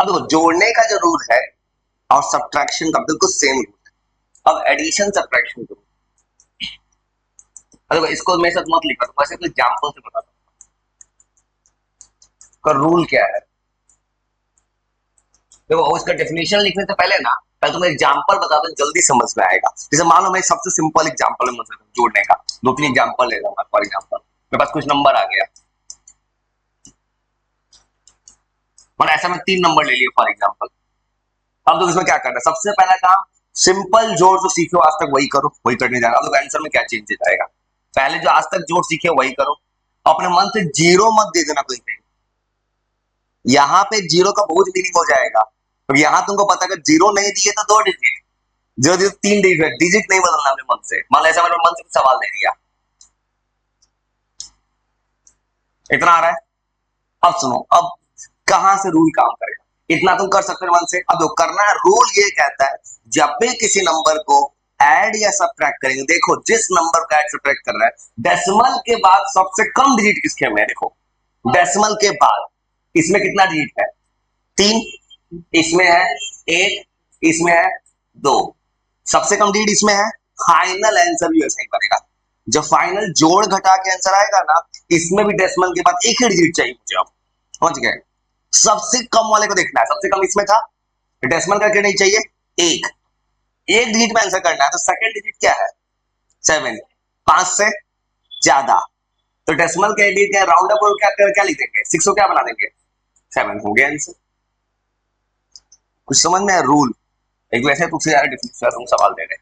अब देखो जोड़ने का जो रूल है और सब्ट्रैक्शन का बिल्कुल सेम रूल है। अब एडिशन सब्ट्रैक्शन करो। अब देखो इसको मेरे साथ मत लिखा, तो वैसे तो एग्जाम्पल से बताता हूँ का रूल क्या है। देखो उसका डेफिनेशन लिखने से पहले ना, पहले तुम्हें एग्जाम्पल बता दो, जल्दी समझ में आएगा। जैसे मान लो मैं सबसे सिंपल एग्जाम्पल है जोड़ने का, दो तीन एग्जाम्पल ले लूंगा। फॉर एग्जाम्पल मेरे पास कुछ नंबर आ गया, मतलब ऐसा मैं तीन नंबर ले लिया फॉर एग्जाम्पल। अब तो इसमें क्या करना है, सबसे पहला काम सिंपल जोड़ जो सीखे हो आज तक वही करो, वही करने जाना। अब तो आंसर में क्या चेंज आएगा, पहले जो आज तक जोड़ सीखे वही करो। अपने मन से जीरो मत दे देना कोई कहीं, यहाँ पे जीरो का बहुत मीनिंग हो जाएगा। तो यहाँ तुमको पता है जीरो नहीं दिए तो दो डिजिट, जीरो दिए तो तीन डिजिट, डिजिट नहीं बदलना अपने मन से। मान लो ऐसा मैंने मन से सवाल दे दिया, इतना आ रहा है। अब सुनो, अब कहां से रूल काम करेगा, इतना तुम कर सकते हो मन से। अब जो करना है, रूल ये कहता है जब भी किसी नंबर को ऐड या सब्ट्रैक्ट करेंगे, देखो जिस नंबर का ऐड सब्ट्रैक्ट कर रहा है डेसिमल के बाद सबसे कम डिजिट किसके में है। देखो डेसिमल के बाद इसमें कितना डिजिट है, तीन, इसमें है एक, इसमें है दो, सबसे कम डिजिट इसमें है। फाइनल आंसर भी वैसा ही बनेगा। जब फाइनल जोड़ घटा के आंसर आएगा ना, इसमें भी डेसिमल के बाद एक ही डिजिट चाहिए मुझे। अब समझ गए, सबसे कम वाले को देखना है, सबसे कम इसमें था, डेसिमल करके नहीं चाहिए, एक, एक डिजिट में आंसर करना है। तो सेकंड डिजिट क्या है, सेवन, पांच से ज्यादा, तो डेसिमल के डिजिट क्या राउंड अप क्या लिख देंगे, सिक्स को क्या बना देंगे, सेवन, हो गया आंसर। कुछ समझ में है रूल, एक वैसे तुझसे यार डिफरेंस तुम सवाल दे रहे।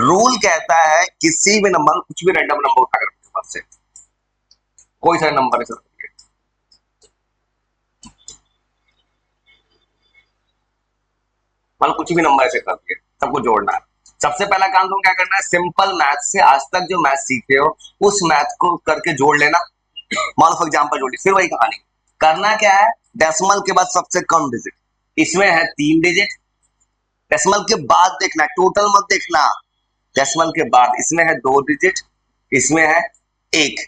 रूल कहता है किसी भी नंबर, कुछ भी रैंडम नंबर उठाकर से कोई सा नंबर है, मतलब कुछ भी नंबर ऐसे कर दिए, सबको जोड़ना है। सबसे पहला काम तुम क्या करना है, सिंपल मैथ से आज तक जो मैथ सीखे हो उस मैथ को करके जोड़ लेना। मान लो फॉर एग्जांपल जोड़ी, फिर वही कहानी। करना क्या है, डेसिमल के बाद सबसे कम डिजिट, इसमें है तीन डिजिट, डेसिमल के बाद देखना, टोटल मत देखना। डेसिमल के बाद इसमें है दो डिजिट, इसमें है एक,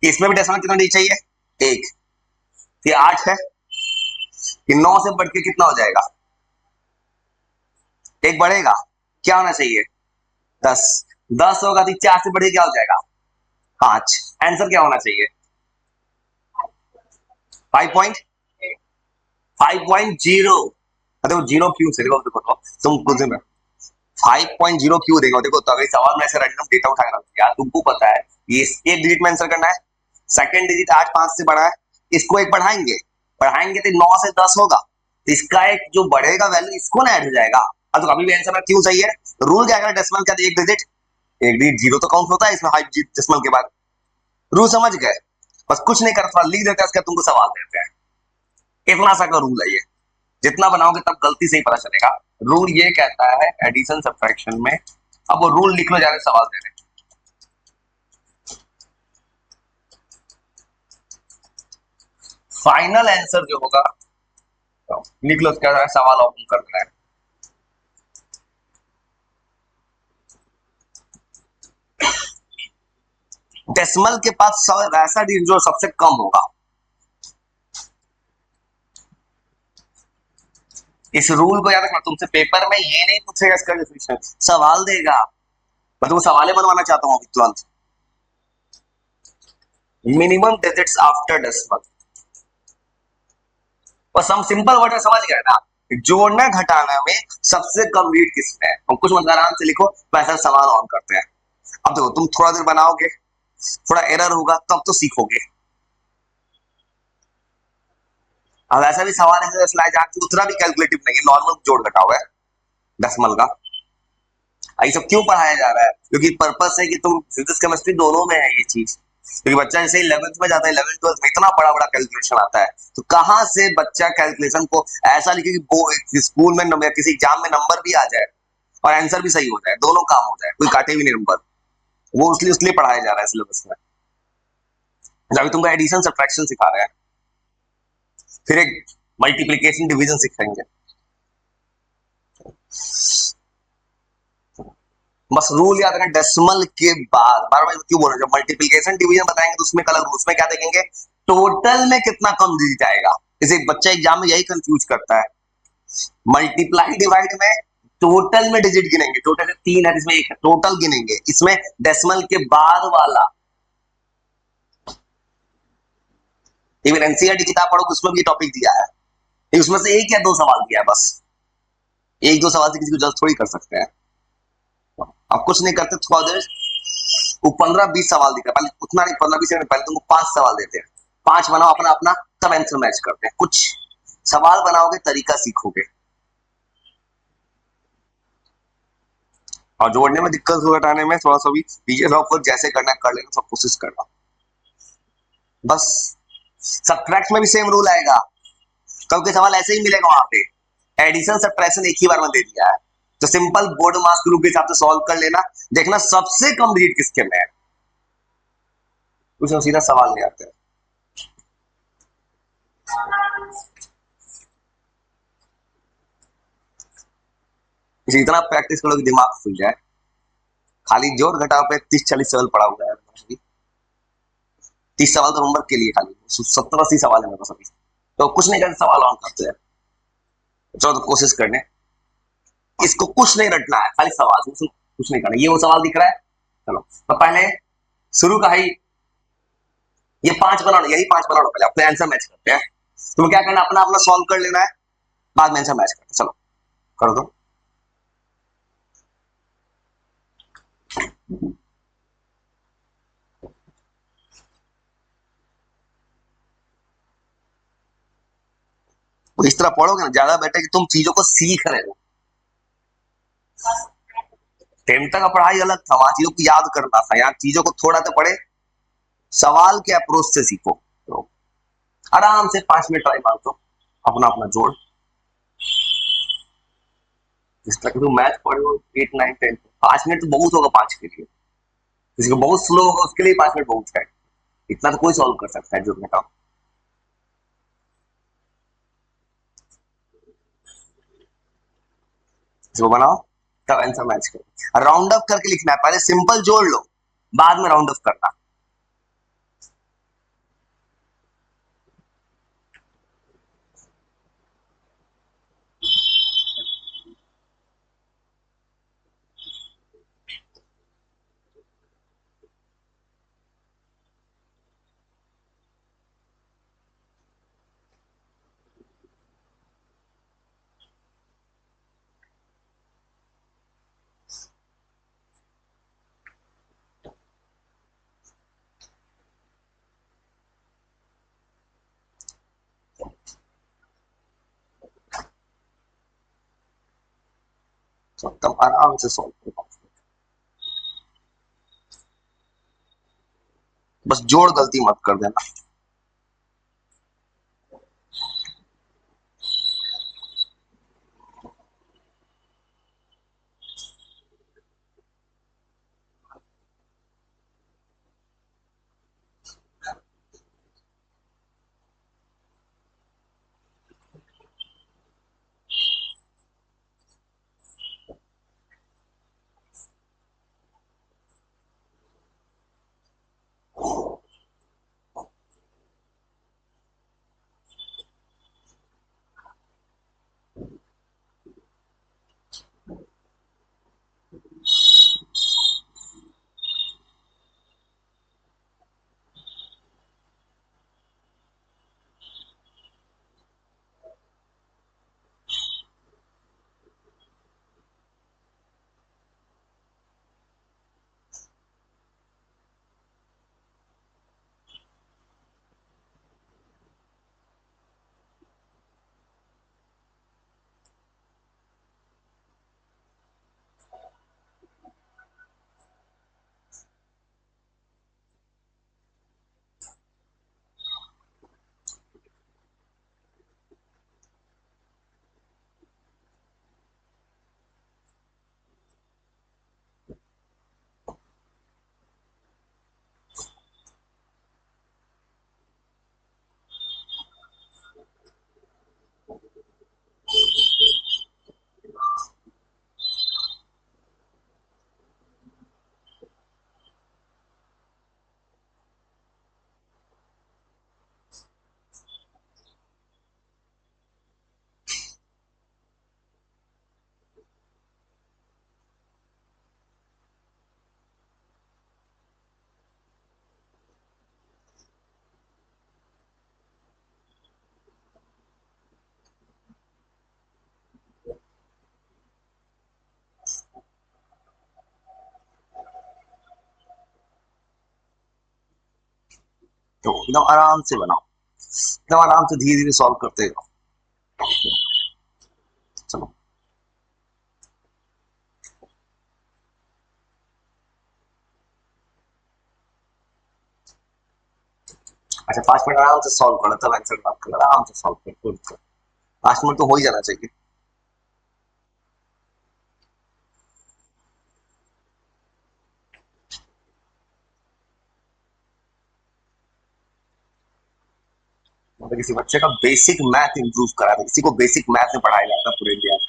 इसमें भी डेसिमल कितना डिजिट चाहिए, एक। ये आठ है, ये नौ से बढ़ के कितना हो जाएगा, एक बढ़ेगा, क्या होना चाहिए, दस। दस होगा तो चार से बढ़ के क्या हो जाएगा, पांच। आंसर क्या होना चाहिए, 5.0। देखो जीरो क्यों से, देखो देखो तो, तुम कुछ में 5.0 क्यों देखो, देखो तो अगर सवाल में ऐसे रैंडम डेटा उठा कर यार तुमको पता है ये एक डिजिट में आंसर करना है, सेकंड डिजिट आठ पांच से बड़ा है, इसको एक बढ़ाएंगे, बढ़ाएंगे तो 9 से 10 होगा, तो इसका एक जो बढ़ेगा वैल्यू इसको ना ऐड हो जाएगा। अब तो कभी भी आंसर में क्यों सही है, रूल क्या है, डेसिमल का एक डिजिट, एक डिजिट जीरो तो काउंट होता है इसमें, हाई डेसिमल के बाद। रूल समझ गए, बस कुछ नहीं करता, लिख देते हैं उसका, तुमको सवाल देते हैं। इतना सा का रूल है ये, जितना बनाओगे तब गलती से ही पता चलेगा। रूल ये कहता है एडिशन सब्ट्रैक्शन में, अब वो रूल लिख लो, जाके सवाल दे रहे। फाइनल आंसर जो होगा तो लिख लो, क्या सवाल ओपन कर देना है। डेसिमल के पास ऐसा डिजिट जो सबसे कम होगा, इस रूल को याद रखना। तुमसे पेपर में ये नहीं पूछेगा इसका डेफिनेशन, सवाल देगा। मैं तुमको सवाल बनवाना चाहता हूँ तुरंत। मिनिमम डिजिट्स आफ्टर डेसिमल, बस हम सिंपल वर्ड में समझ गए ना, जोड़ना घटाना में सबसे कम डिजिट किसमें है। हम कुछ मतलब आराम से लिखो, वैसा सवाल ऑन करते हैं। अब देखो तुम थोड़ा देर बनाओगे, थोड़ा एरर होगा तब तो सीखोगे। अब ऐसा भी सवाल है स्लाइड आके उतना भी कैलकुलेटिव नहीं है, नॉर्मल जोड़ घटा हुआ है डेसिमल का। ये सब क्यों पढ़ाया जा रहा है, क्योंकि पर्पस है कि तुम फिजिक्स केमिस्ट्री दोनों में है ये चीज। क्योंकि बच्चा जैसे 11th में जाता है, 11th 12th में इतना बड़ा बड़ा कैलकुलेशन आता है, तो कहां से बच्चा कैलकुलेशन को ऐसा लिखे कि स्कूल में किसी एग्जाम में नंबर भी आ जाए और आंसर भी सही हो जाए, दोनों काम हो जाए, कोई काटे भी नहीं नंबर। वो इसलिए पढ़ाया जा रहा है सिलेबस में। अभी तुमको एडिशन सब्ट्रैक्शन सिखा रहे हैं, फिर एक मल्टीप्लीकेशन डिवीजन सिखाएंगे। बस रूल याद रखना, डेसिमल के बाद बार बार क्यों बोल रहे, जब मल्टीप्लिकेशन डिवीजन बताएंगे तो उसमें कलर, उसमें क्या देखेंगे, टोटल में कितना कम डिजिट आएगा। इसे बच्चा एग्जाम में यही कंफ्यूज करता है। मल्टीप्लाई डिवाइड में टोटल में डिजिट गिनेंगे, टोटल में 3 है, इसमें 1 है, टोटल गिनेंगे, इसमें डेसिमल के बाद वाला। इवन एनसीईआरटी किताब पढ़ो उसमें भी टॉपिक दिया है, उसमें से 1 या 2 सवाल दिया है बस। 1-2 सवाल से किसी को जज थोड़ी कर सकते हैं। अब कुछ नहीं करते, थोड़ा देर वो 15-20 सवाल दिखा, पहले उतना नहीं, 15-20 मिनट पहले तुमको 5 सवाल देते हैं, 5 बनाओ अपना अपना, तब आंसर मैच करते हैं। कुछ सवाल बनाओगे, तरीका सीखोगे, और जोड़ने में दिक्कत हो, हटाने में थोड़ा सा भी पीछे रहो, जैसे करना कर लेना, सब कोशिश करना बस। सब्ट्रैक्ट में भी सेम रूल आएगा, क्योंकि सवाल ऐसे ही मिलेगा वहां पे, एडिशन सब्ट्रैक्शन एक ही बार में दे दिया है, तो सिंपल बोर्ड मार्क्स ग्रुप के हिसाब से सॉल्व कर लेना, देखना सबसे कम डिजिट किसके में है, उसमें सीधा सवाल ले आते हैं। इतना प्रैक्टिस करो कि दिमाग खुल जाए, खाली जोड़ घटाव पे 30-40 सवाल पड़ा हुआ है, 30 सवाल तो होमवर्क के लिए, खाली 70-80 सवाल है मेरे पास अभी, तो कुछ नहीं करते, सवाल ऑन करते हैं। चलो तो कोशिश करने, इसको कुछ नहीं रटना है, खाली सवाल, कुछ नहीं करना। ये वो सवाल दिख रहा है, चलो तो पहले शुरू का ही ये 5 बनाओ, यही 5 बनाओ, पहले अपने आंसर मैच करते हैं। तुम्हें क्या करना, अपना अपना सॉल्व कर लेना है, बाद में आंसर मैच करते, चलो कर दो। तो इस तरह पढ़ोगे ना ज्यादा बेटर, कि तुम चीजों को सीख रहे हो। 10th तक का पढ़ाई अलग था, वहां चीजों को याद करना था, यहाँ चीजों को थोड़ा तो पढ़े, सवाल के अप्रोच से सीखो, तो आराम से 5 मिनट ट्राई मार दो, अपना अपना जोड़, जिस तरह तुम मैथ पढ़े हो 8, 9, 10, 5 मिनट तो बहुत होगा 5 के लिए, किसी को बहुत स्लो होगा उसके लिए 5 मिनट बहुत है, इतना तो कोई सॉल्व कर सकता है जो मैं काम। इसको बनाओ, तब आंसर मैच करो, राउंड अप करके लिखना है, पहले सिंपल जोड़ लो, बाद में राउंड अप करना। तो तब आराम से सॉल्व करो, बस जोड़ गलती मत कर देना। तो एकदम आराम से बनाओ, एकदम आराम से धीरे धीरे सॉल्व करते जाओ। चलो अच्छा 5 मिनट आराम से सॉल्व करो, तब आंसर बात करो, आराम से सॉल्व करो, 5 मिनट तो हो ही जाना चाहिए। मतलब किसी बच्चे का बेसिक मैथ इंप्रूव करा था, किसी को बेसिक मैथ में पढ़ाया जाता पूरे इंडिया में।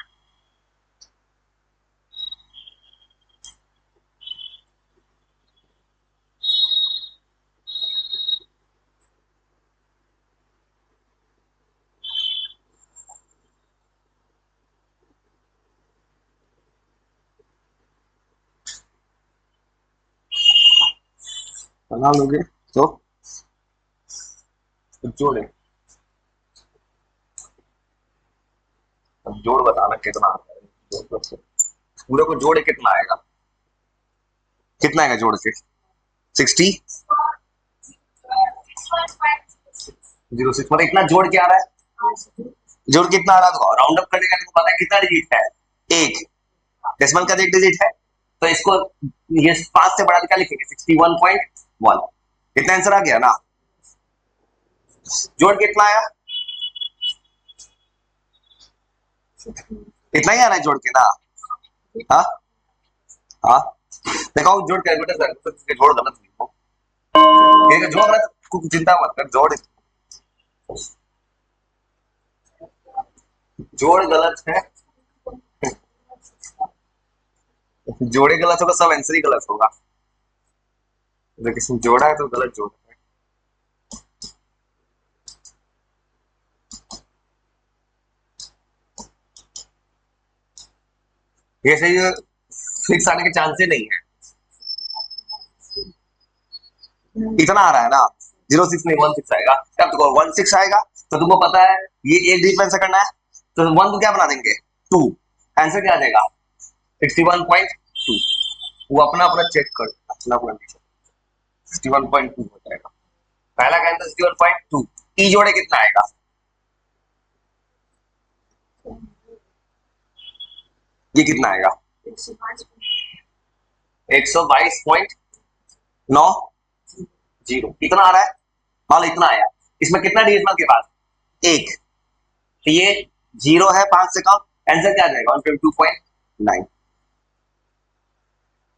बना लोगे तो जोड़े, अब जोड़ बताना कितना आता है, पूरे को जोड़े कितना आएगा, कितना आएगा जोड़ के 60 06, मतलब इतना जोड़ के आ रहा है, जोड़ कितना आ रहा है, राउंड अप करने का तुमको पता है कितना डिजिट है, एक डेसिमल का एक डिजिट है, तो इसको ये 5 से बढ़ा के क्या लिखेंगे 61.1, कितना आंसर आ गया ना। जोड़ कितना आया, इतना ही आ रहा है जोड़ के ना। हाँ हाँ, देखो जोड़ कैलकुलेटर से जोड़ गलत लिखो, ठीक है जोड़ गलत चिंता मत कर, जोड़ जोड़ गलत है, जोड़े गलत होगा सब आंसर ही गलत होगा, अगर किसी ने जोड़ा है तो गलत जोड़ा है। ये सही फिक्स आने के चांस ही नहीं है, इतना आ रहा है ना, 06 नहीं 16 आएगा, तब तुमको 16 आएगा, तो तुमको पता है ये एक डिजिट आंसर करना है, तो 1 को क्या बना देंगे 2, आंसर क्या आ जाएगा 61.2, वो अपना अपना चेक कर, अपना अपना 61.2 हो जाएगा, पहला का आंसर 61.2, ई जोड़े कितना आएगा, ये कितना आएगा 122.90, कितना आ रहा है, मान लो इतना आया, इसमें कितना डिजिट के पास एक, तो ये 0 है 5 से कम, आंसर क्या आ जाएगा 122.9।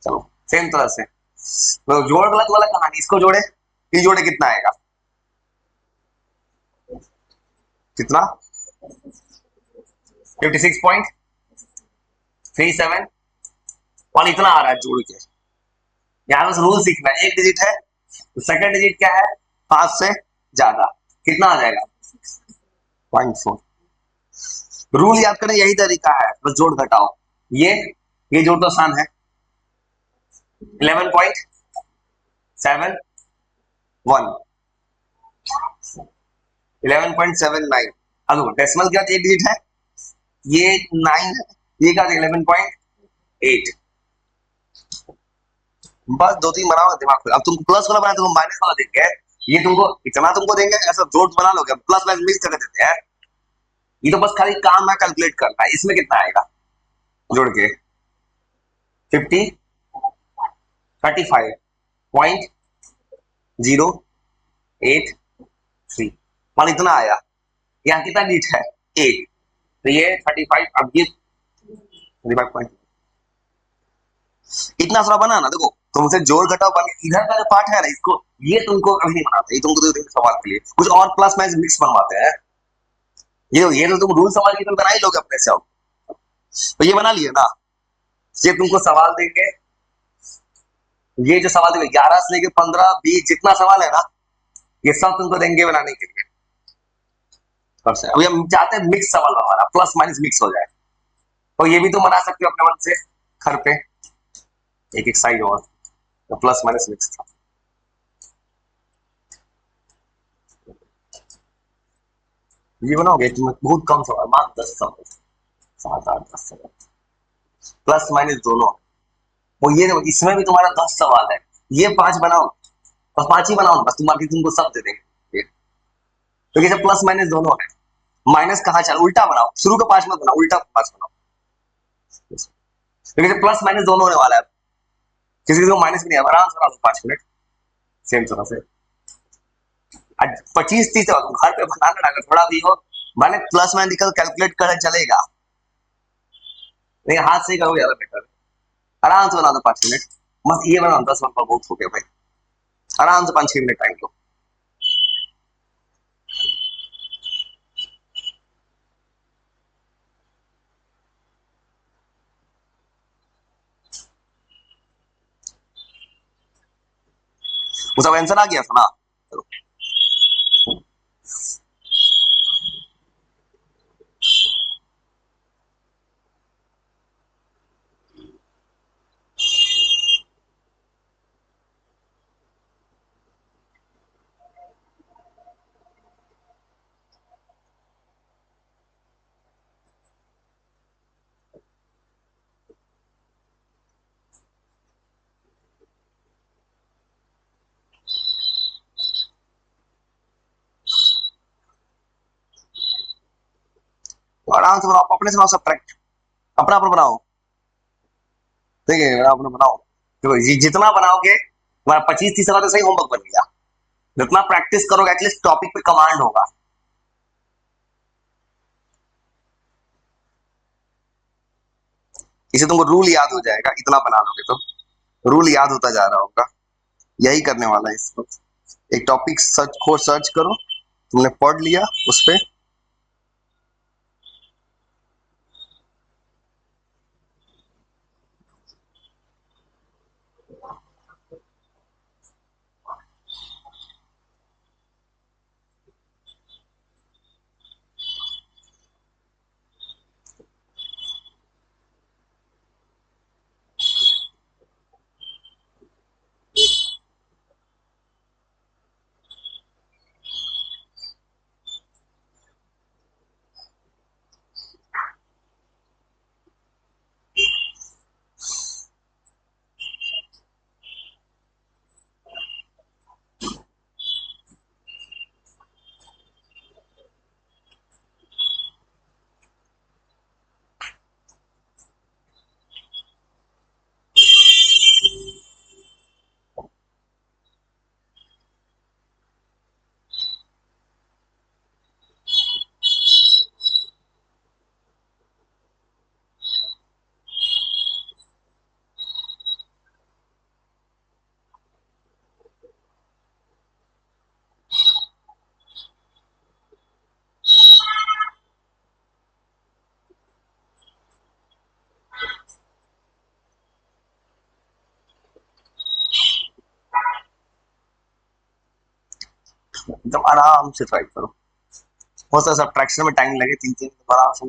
चलो सेम तरह से तो जोड़ गलत वाला कहानी, इसको जोड़े, ये जोड़े कितना आएगा, कितना 56.37, और इतना आ रहा है जोड़ के, यहाँ बस रूल सीखना है, एक डिजिट है तो सेकंड डिजिट क्या है 5 से ज्यादा, कितना आ जाएगा 0.4, रूल याद करें यही तरीका है, बस जोड़ घटाओ, ये जोड़ तो आसान है 11.71 11.79, अब डेसिमल क्या एक डिजिट है, ये 9 है, ये क्या 11.8, बस 2 3 बनाओ दिमाग पे, अब तुमको प्लस वाला बना तुमको माइनस वाला देंगे, ये तुमको इतना तुमको देंगे, ऐसा जोड़ बना लोगे, प्लस माइनस मिक्स करके देते हैं, ये तो बस खाली काम है कैलकुलेट करना है, इसमें कितना आएगा जोड़ के 35.083, मान इतना आया, यहाँ कितना डिजिट है एक, तो ये 35, अब ये 35 इतना सारा बना ना, देखो तुमसे जोड़ घटाव बन, इधर का जो पार्ट है ना इसको, ये तुमको अभी नहीं बनाते, ये तुमको तो सवाल के लिए कुछ और प्लस माइनस मिक्स बनवाते हैं, ये तो तुम रूल समझ के तुम बना ही लोगे अपने से, अब तो ये बना लिए ना, ये तुमको सवाल देंगे, ये जो सवाल देंगे 11 से लेकर 15 20 जितना सवाल है ना, ये सब तुमको देंगे बनाने के लिए, अभी हम चाहते हैं मिक्स सवाल हमारा प्लस माइनस मिक्स हो जाए, तो ये भी तुम बना सकते हो अपने मन से घर पे, एक एक साइड और तो प्लस माइनस मिक्स था, ये बनाओगे तुम्हें बहुत कम सवाल, मात्र 10 सवाल, 7 8 10 सवाल, प्लस माइनस दोनों, वो ये इसमें भी तुम्हारा 10 सवाल है, ये 5 बनाओ, बस 5 ही बनाओ, बस तुम बाकी तुमको सब दे देंगे। क्योंकि जब प्लस माइनस दोनों है, माइनस कहाँ चल, उल्टा बनाओ, शुरू का 5 मत बनाओ, उल्टा 5 बनाओ। क्योंकि जब प्लस माइनस दोनों होने वाला है, किसी को माइनस भी नहीं है, आराम से बना दो 5 मिनट सेम तरह से। 25-30 घर पे बनाना, अगर थोड़ा भी हो मैंने प्लस माइनस निकल कैलकुलेट कर चलेगा, लेकिन हाथ से ही करोगे ज्यादा बेटर। आराम से बना दो 5 मिनट, बस ये बना 10 मिनट पर बहुत हो गया भाई, आराम से 5-6 मिनट टाइम लो। वो सब आंसर आ गया था ना, चलो। तो आराम से बनाओ, अपने से बनाओ, सब ट्रैक्ट अपना अपना बनाओ, ठीक है, अपना बनाओ। देखो जितना बनाओगे तुम्हारा 25-30 का तो सही होमवर्क बन गया। जितना प्रैक्टिस करोगे एटलीस्ट टॉपिक पे कमांड होगा। इसे तुमको रूल याद हो जाएगा, इतना बना लोगे तो रूल याद होता जा रहा होगा। यही करने वाला है इस वक्त। एक टॉपिक सर्च करो, तुमने पढ़ लिया उस पे, एकदम आराम से ट्राई करो। हो सकता है सब्ट्रैक्शन में टाइम लगे, 3-3 तो आराम से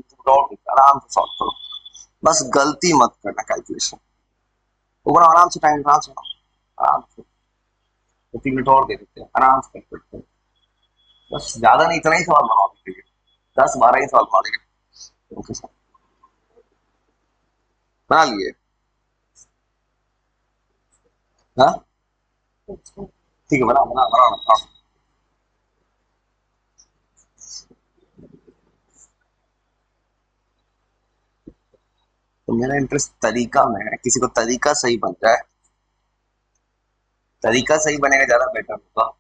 आराम से सॉल्व करो। बस गलती मत करना कैलकुलेशन, तो बड़ा आराम से टाइम, आराम से बनाओ, आराम से। तो 3 मिनट और दे देते हैं, आराम से कैलकुलेट करो। बस ज्यादा नहीं, इतना ही सवाल बनाओ, 10-12 ही सवाल बना देंगे। ओके सर, बना लिए? हाँ ठीक है, बना बना बना बना। तो मेरा इंटरेस्ट तरीका में है, किसी को तरीका सही बन जाए, तरीका सही बनेगा ज्यादा बेटर होगा।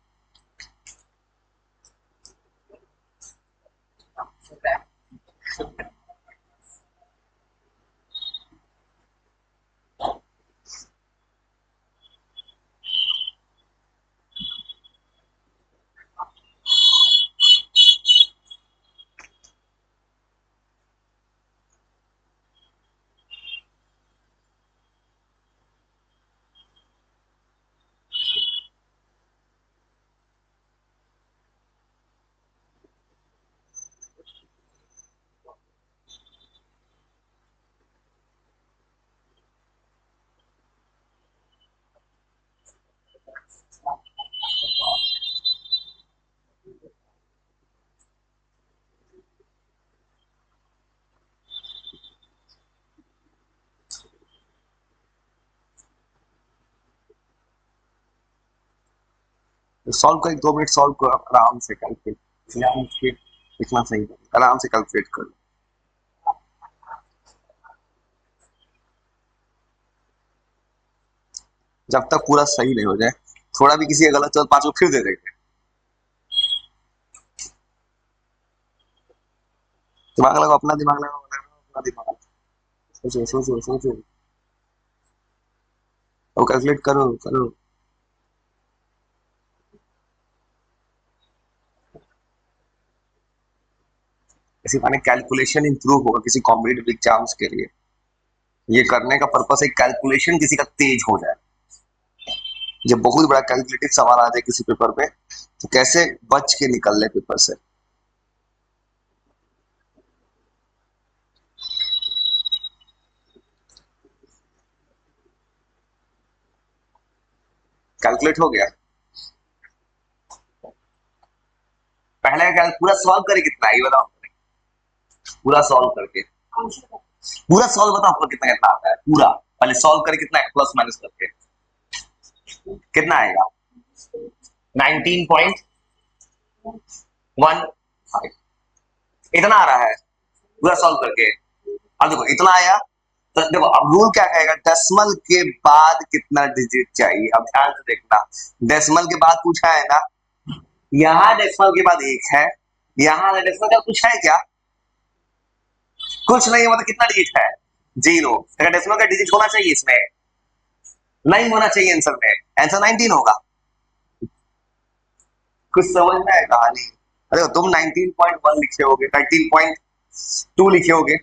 सॉल्व कर, 2 मिनट सॉल्व करो आराम से कैलकुलेट, इतना सही आराम से कैलकुलेट करो। जब तक पूरा सही नहीं हो जाए, थोड़ा भी किसी का गलत चल 5 को फिर दे देंगे। दिमाग लगाओ, अपना दिमाग लगाओ, अपना दिमाग लगाओ। सोचो सोचो सोचो, और कैलकुलेट करो करो। इसी माने कैलकुलेशन इंप्रूव होगा किसी कॉम्पिटिटिव एग्जाम्स के लिए। ये करने का पर्पस है कैलकुलेशन किसी का तेज हो जाए। जब बहुत बड़ा कैलकुलेटिव सवाल आ जाए किसी पेपर पे, तो कैसे बच के निकल ले पेपर से। कैलकुलेट हो गया? पहले का पूरा सॉल्व करे कितना है ये बताओ, पूरा सॉल्व करके, पूरा सॉल्व बताओ आपको कितना कितना आता है पूरा। पहले सॉल्व करे कितना है, प्लस माइनस करके कितना आएगा? 19.15 इतना आ रहा है पूरा सॉल्व करके। अब देखो इतना आया, तो देखो अब रूल क्या कहेगा, डेसिमल के बाद कितना डिजिट चाहिए। अब ध्यान से देखना, डेसिमल के बाद पूछा है ना, यहाँ डेसिमल के बाद 1 है, यहाँ डेसिमल का कुछ है क्या? कुछ नहीं, मतलब कितना डिजिट है? 0। अगर डेसिमल का डिजिट होना चाहिए इसमें, नहीं होना चाहिए आंसर में, आंसर 19 होगा। कुछ समझ में आया कहानी? अरे तुम 19.1 लिखे होगे, 19.2 लिखे होगे।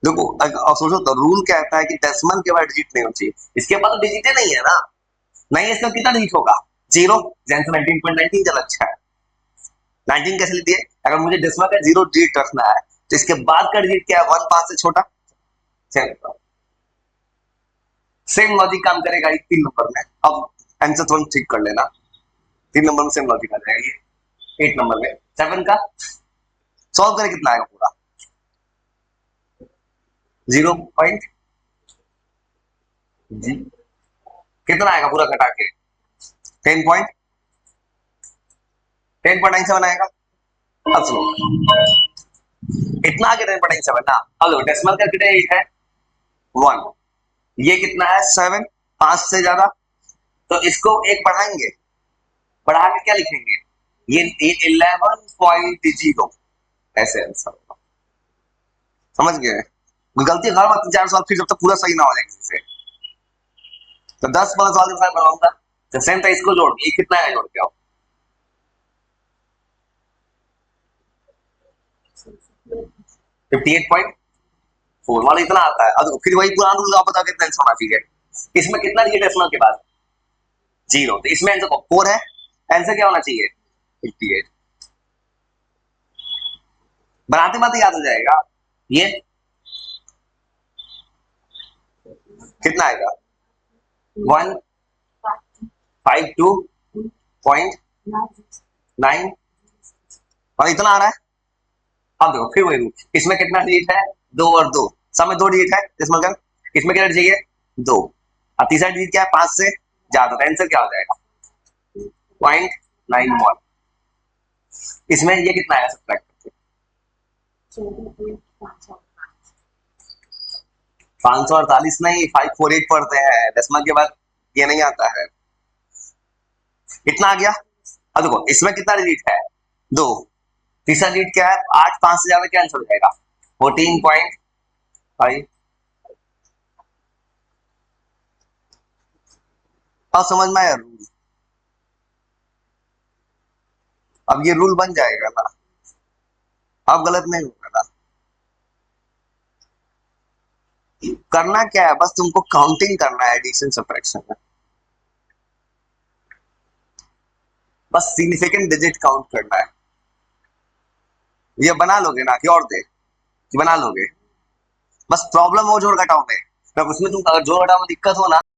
देखो सोचो तो, रूल कहता है कि डेसिमल के बाद डिजिट नहीं होनी चाहिए, इसके बाद तो डिजिट नहीं है ना, नहीं इसका कितना डिजिट होगा? 0। 19.19 चल अच्छा है। 19 कैसे लिखिए, अगर मुझे डेसिमल का 0 डिजिट रखना है, तो इसके बाद का डिजिट क्या है? 1 5 से छोटा। सेम लॉजिक काम करेगा 3 नंबर में। अब आंसर थोड़ा ठीक कर लेना, 3 नंबर में सेम लॉजिक आ जाएगा। ये 8 नंबर में 7 का सॉल्व करे कितना आएगा पूरा? 0 पॉइंट जी कितना आएगा पूरा घटा के? 10.97 आएगा। अब सुनो, इतना आगे 10.97 ना। अब देखो डेसिमल का कितना है? 1। ये कितना है? 7। 5 से ज्यादा, तो इसको 1 बढ़ाएंगे, बढ़ा के क्या लिखेंगे? ये 11.0 ऐसे आंसर होगा। समझ गए? गलती हर बात 4 सवाल फिर जब तक पूरा सही ना हो जाए किसी से, तो 10 15 सवाल के साथ बनाऊंगा। तो सेम था, इसको जोड़, ये कितना है जोड़ के आओ? 58.4 वाला इतना आता है। अब फिर वही पुराना रूल, आप बताओ कितना आंसर होना चाहिए? इसमें कितना डिजिट है डेसिमल के बाद? 0। तो इसमें आंसर 4 है, आंसर क्या होना चाहिए? 58। बनाते बनाते याद हो जाएगा। ये कितना आएगा? 152.9 और इतना आ रहा है। अब देखो फिर वही रूल, इसमें कितना डिजिट है? 2 और 2, सब में 2 डिजिट है डेसिमल का। इसमें क्या चाहिए? 2। अब तीसरा डिजिट क्या है? 5 से ज्यादा, तो आंसर क्या हो जाएगा? 0.91। इसमें ये कितना है? सब्ट्रैक्ट करके 548 नहीं, 548 पढ़ते हैं डेसिमल के बाद, ये नहीं आता है। इतना आ गया। अब देखो इसमें कितना डिजिट है? 2। तीसरा डिजिट क्या है? 8। 5 से ज्यादा क्या आंसर हो जाएगा? 14.5। अब समझ में आया रूल? अब ये रूल बन जाएगा ना, अब गलत नहीं होगा ना। करना क्या है, बस तुमको काउंटिंग करना है एडिशन सब्ट्रैक्शन में, बस सिग्निफिकेंट डिजिट काउंट करना है। ये बना लोगे ना कि और दे, बना लोगे। बस प्रॉब्लम हो जोड़ घटाओ में, तो उसमें तुम अगर जोड़ घटाओ में दिक्कत हो ना,